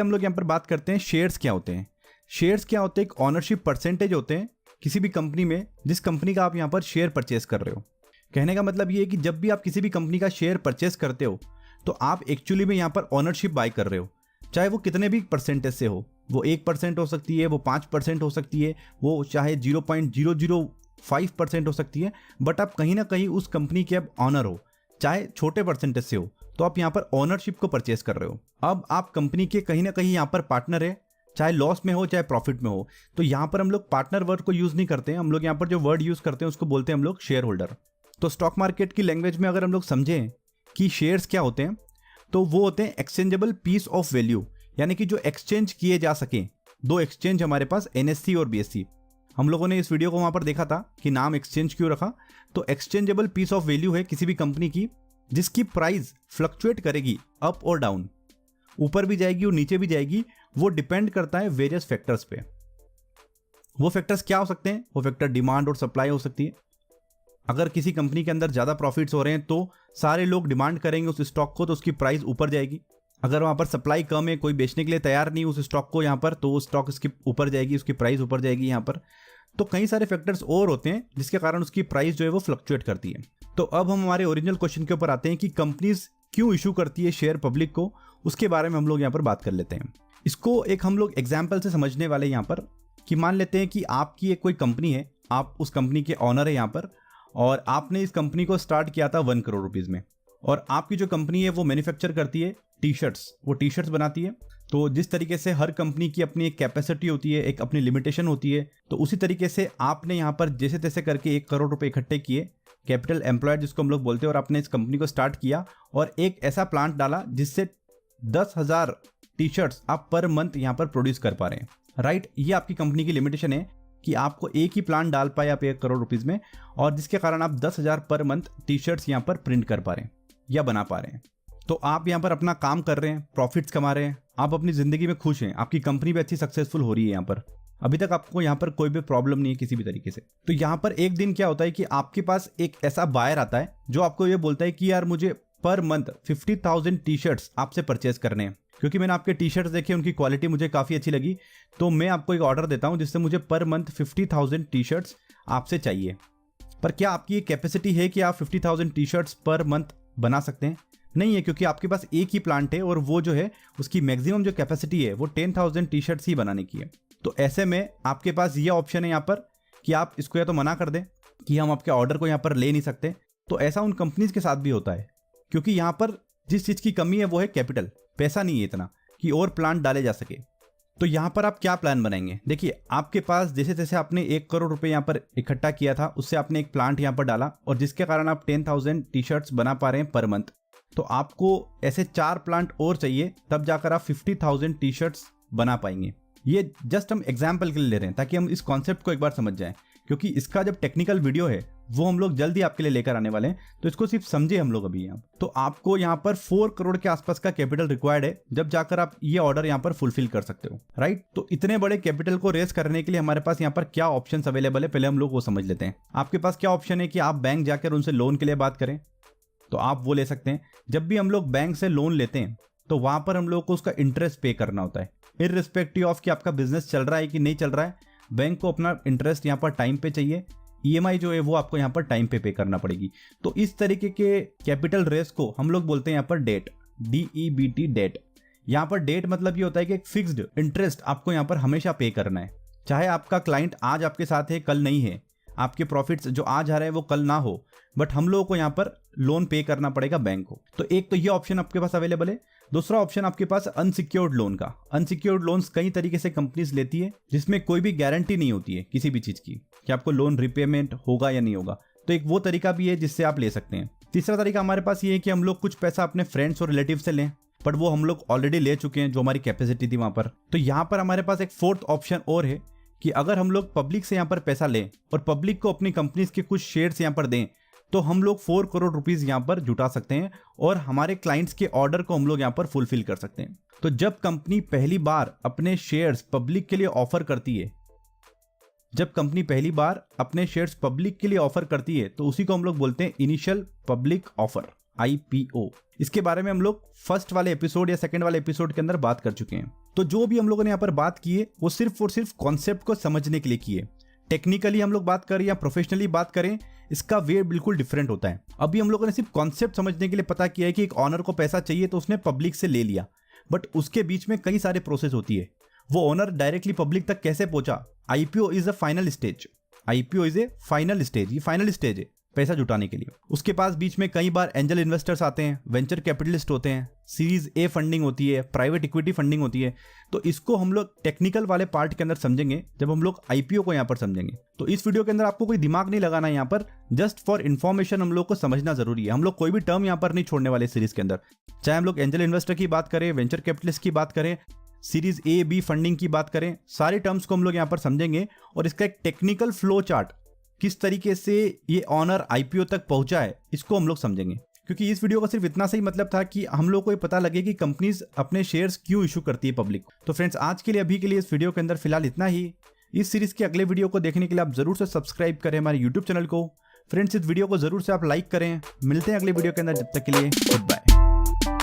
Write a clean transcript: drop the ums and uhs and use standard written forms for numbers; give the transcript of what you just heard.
हम लोग यहाँ पर बात करते हैं शेयर्स क्या होते हैं। शेयर्स क्या होते हैं? एक ऑनरशिप परसेंटेज होते हैं किसी भी कंपनी में, जिस कंपनी का आप यहाँ पर शेयर परचेस कर रहे हो। कहने का मतलब ये है कि जब भी आप किसी भी कंपनी का शेयर परचेस करते हो तो आप एक्चुअली में यहाँ पर ऑनरशिप बाय कर रहे हो, चाहे वो कितने भी परसेंटेज से हो। वो 1% हो सकती है, वो 5% हो सकती है, वो चाहे 0.005% हो सकती है, बट आप कहीं ना कहीं उस कंपनी के अब ऑनर हो, चाहे छोटे परसेंटेज से हो, तो आप यहाँ पर ऑनरशिप को परचेस कर रहे हो। अब आप कंपनी के कहीं ना कहीं यहाँ पर पार्टनर है, चाहे लॉस में हो चाहे प्रॉफिट में हो। तो यहाँ पर हम लोग पार्टनर वर्ड को यूज नहीं करते हैं, हम लोग यहाँ पर जो वर्ड यूज करते हैं उसको बोलते हैं हम लोग शेयर होल्डर। तो स्टॉक मार्केट की लैंग्वेज में अगर हम लोग समझें कि शेयर्स क्या होते हैं, तो वो होते हैं एक्सचेंजेबल पीस ऑफ वैल्यू, यानी कि जो एक्सचेंज किए जा सके। दो एक्सचेंज हमारे पास NSE और BSE। हम लोगों ने इस वीडियो को वहां पर देखा था कि नाम एक्सचेंज क्यों रखा। तो एक्सचेंजेबल पीस ऑफ वैल्यू है किसी भी कंपनी की जिसकी प्राइस फ्लक्चुएट करेगी अप और डाउन, ऊपर भी जाएगी और नीचे भी जाएगी। वो डिपेंड करता है वेरियस फैक्टर्स पे। वो फैक्टर्स क्या हो सकते हैं? वो फैक्टर डिमांड और सप्लाई हो सकती है। अगर किसी कंपनी के अंदर ज्यादा प्रॉफिट्स हो रहे हैं तो सारे लोग डिमांड करेंगे उस स्टॉक को, तो उसकी प्राइस ऊपर जाएगी। अगर वहां पर सप्लाई कम है, कोई बेचने के लिए तैयार नहीं उस स्टॉक को यहाँ पर, तो वो स्टॉक इसकी ऊपर जाएगी, उसकी प्राइस ऊपर जाएगी यहाँ पर। तो कई सारे फैक्टर्स और होते हैं जिसके कारण उसकी प्राइस जो है वो फ्लक्चुएट करती है। तो अब हम हमारे ओरिजिनल क्वेश्चन के ऊपर आते हैं कि कंपनीज क्यों इशू करती है शेयर पब्लिक को, उसके बारे में हम लोग यहाँ पर बात कर लेते हैं। इसको एक हम लोग एग्जाम्पल से समझने वाले यहाँ पर, कि मान लेते हैं कि आपकी एक कोई कंपनी है, आप उस कंपनी के ऑनर है यहाँ पर, और आपने इस कंपनी को स्टार्ट किया था 1 करोड़ रुपीज में। और आपकी जो कंपनी है वो मैन्युफैक्चर करती है टी-शर्ट्स, वो टी-शर्ट्स बनाती है। तो जिस तरीके से हर कंपनी की अपनी एक कैपेसिटी होती है, एक अपनी लिमिटेशन होती है, तो उसी तरीके से आपने यहाँ पर जैसे तैसे करके 1 करोड़ रुपए इकट्ठे किए, कैपिटल एम्प्लॉयड जिसको हम लोग बोलते हैं, और आपने इस कंपनी को स्टार्ट किया और एक ऐसा प्लांट डाला जिससे 10,000 टी-शर्ट्स आप पर मंथ यहाँ पर प्रोड्यूस कर पा रहे हैं। राइट, ये आपकी कंपनी की लिमिटेशन है कि आपको एक ही प्लांट डाल पाए आप 1 करोड़ रुपीज में, और जिसके कारण आप 10,000 पर मंथ टी-शर्ट्स यहाँ पर प्रिंट कर पा रहे हैं या बना पा रहे हैं। तो आप यहाँ पर अपना काम कर रहे हैं, प्रॉफिट्स कमा रहे हैं, आप अपनी जिंदगी में खुश हैं, आपकी कंपनी भी अच्छी सक्सेसफुल हो रही है यहाँ पर, अभी तक आपको यहाँ पर कोई भी प्रॉब्लम नहीं है किसी भी तरीके से। तो यहाँ पर एक दिन क्या होता है कि आपके पास एक ऐसा बायर आता है जो आपको ये बोलता है कि यार मुझे पर मंथ 50,000 टी-शर्ट्स आपसे परचेज करने हैं, क्योंकि मैंने आपके टी-शर्ट्स देखे, उनकी क्वालिटी मुझे काफी अच्छी लगी, तो मैं आपको एक ऑर्डर देता हूं जिससे मुझे पर मंथ 50,000 टी-शर्ट्स आपसे चाहिए। पर क्या आपकी ये कैपेसिटी है कि आप 50,000 टी-शर्ट्स पर मंथ बना सकते हैं? नहीं है, क्योंकि आपके पास एक ही प्लांट है और वो जो है उसकी मैक्सिमम जो कैपेसिटी है वो 10,000 टी-शर्ट्स ही बनाने की है। तो ऐसे में आपके पास ये ऑप्शन है यहाँ पर कि आप इसको या तो मना कर दें कि हम आपके ऑर्डर को यहाँ पर ले नहीं सकते। तो ऐसा उन कंपनीज के साथ भी होता है, क्योंकि यहाँ पर जिस चीज की कमी है वो है कैपिटल, पैसा नहीं है इतना कि और प्लांट डाले जा सके। तो यहाँ पर आप क्या प्लान बनाएंगे? देखिए, आपके पास जैसे तैसे आपने 1 करोड़ रुपए यहाँ पर इकट्ठा किया था, उससे आपने एक प्लांट यहाँ पर डाला और जिसके कारण आप 10,000 टी-शर्ट्स बना पा रहे हैं पर मंथ। तो आपको ऐसे 4 प्लांट और चाहिए, तब जाकर आप 50,000 टी-शर्ट्स बना पाएंगे। ये जस्ट हम एग्जाम्पल के लिए ले रहे हैं ताकि हम इस कॉन्सेप्ट को एक बार समझ जाएं, क्योंकि इसका जब टेक्निकल वीडियो है वो हम लोग जल्दी आपके लिए लेकर आने वाले हैं, तो इसको सिर्फ समझे हम लोग अभी यहाँ। तो आपको यहाँ पर 4 करोड़ के आसपास का कैपिटल रिक्वायर्ड है, जब जाकर आप ये ऑर्डर यहाँ पर फुलफिल कर सकते हो। राइट, तो इतने बड़े कैपिटल को रेस करने के लिए हमारे पास यहाँ पर क्या ऑप्शंस अवेलेबल है, पहले हम लोग वो समझ लेते हैं। आपके पास क्या ऑप्शन है कि आप बैंक जाकर उनसे लोन के लिए बात करें, तो आप वो ले सकते हैं। जब भी हम लोग बैंक से लोन लेते हैं तो वहां पर हम लोग को उसका इंटरेस्ट पे करना होता है, इररिस्पेक्टिव ऑफ कि आपका बिजनेस चल रहा है कि नहीं चल रहा है। बैंक को अपना इंटरेस्ट यहाँ पर टाइम पे चाहिए, EMI जो है वो आपको यहाँ पर टाइम पे करना पड़ेगी। तो इस तरीके के कैपिटल रेस को हम लोग बोलते हैं यहाँ पर डेट, DEBT, डेट। यहाँ पर डेट मतलब ये होता है कि एक फिक्स्ड इंटरेस्ट आपको यहाँ पर हमेशा पे करना है, चाहे आपका क्लाइंट आज आपके साथ है कल नहीं है, आपके प्रॉफिट्स जो आज आ रहे हैं वो कल ना हो, बट हम लोगों को यहाँ पर लोन पे करना पड़ेगा बैंक को। तो एक तो ये ऑप्शन आपके पास अवेलेबल है। दूसरा ऑप्शन आपके पास अनसिक्योर्ड लोन का। अनसिक्योर्ड लोन्स कई तरीके से कंपनीज लेती है जिसमें कोई भी गारंटी नहीं होती है किसी भी चीज की कि आपको लोन रिपेमेंट होगा या नहीं होगा, तो एक वो तरीका भी है जिससे आप ले सकते हैं। तीसरा तरीका हमारे पास ये है कि हम लोग कुछ पैसा अपने फ्रेंड्स और रिलेटिव से लें, बट वो हम लोग ऑलरेडी ले चुके हैं जो हमारी कैपेसिटी थी वहां पर। तो यहाँ पर हमारे पास एक फोर्थ ऑप्शन और है कि अगर हम लोग पब्लिक से यहाँ पर पैसा लें और पब्लिक को अपनी कंपनीज के कुछ शेयर्स यहाँ पर दें, तो हम लोग 4 करोड़ रुपीस यहाँ पर जुटा सकते हैं और हमारे क्लाइंट्स के ऑर्डर को हम लोग यहाँ पर फुलफिल कर सकते हैं। तो जब कंपनी पहली बार अपने शेयर्स पब्लिक के लिए ऑफर करती है, तो उसी को हम लोग बोलते हैं इनिशियल पब्लिक ऑफर, IPO। इसके बारे में हम लोग फर्स्ट वाले एपिसोड या सेकंड वाले एपिसोड के अंदर बात कर चुके हैं। तो जो भी हम लोगों ने यहाँ पर बात की है वो सिर्फ और सिर्फ कॉन्सेप्ट को समझने के लिए की है। टेक्निकली हम लोग बात करें या प्रोफेशनली बात करें, इसका वे बिल्कुल डिफरेंट होता है। अभी हम लोगों ने सिर्फ कॉन्सेप्ट समझने के लिए पता किया है कि एक ऑनर को पैसा चाहिए तो उसने पब्लिक से ले लिया, बट उसके बीच में कई सारे प्रोसेस होती है। वो ऑनर डायरेक्टली पब्लिक तक कैसे पहुंचा? IPO is a final stage. IPO is A final stage, ये फाइनल स्टेज है पैसा जुटाने के लिए। उसके पास बीच में कई बार एंजल इन्वेस्टर्स आते हैं, वेंचर कैपिटलिस्ट होते हैं, सीरीज ए फंडिंग होती है, प्राइवेट इक्विटी फंडिंग होती है। तो इसको हम लोग टेक्निकल वाले पार्ट के अंदर समझेंगे जब हम लोग आईपीओ को यहाँ पर समझेंगे। तो इस वीडियो के अंदर आपको कोई दिमाग नहीं लगाना है, यहाँ पर जस्ट फॉर इन्फॉर्मेशन हम लोग को समझना जरूरी है। हम लोग कोई भी टर्म यहाँ पर नहीं छोड़ने वाले सीरीज के अंदर, चाहे हम लोग एंजल इन्वेस्टर की बात करें, वेंचर कैपिटलिस्ट की बात करें, सीरीज ए बी फंडिंग की बात करें, सारे टर्म्स को हम लोग यहाँ पर समझेंगे और इसका एक टेक्निकल फ्लो चार्ट किस तरीके से ये ऑनर आईपीओ तक पहुंचा है इसको हम लोग समझेंगे। क्योंकि इस वीडियो का सिर्फ इतना सही मतलब था कि हम लोग को ये पता लगे कि कंपनीज अपने शेयर्स क्यों इशू करती है पब्लिक। तो फ्रेंड्स, आज के लिए अभी के लिए इस वीडियो के अंदर फिलहाल इतना ही। इस सीरीज के अगले वीडियो को देखने के लिए आप जरूर से सब्सक्राइब करें हमारे यूट्यूब चैनल को। फ्रेंड्स, इस वीडियो को जरूर से आप लाइक करें। मिलते हैं अगले वीडियो के अंदर, जब तक के लिए गुड बाय।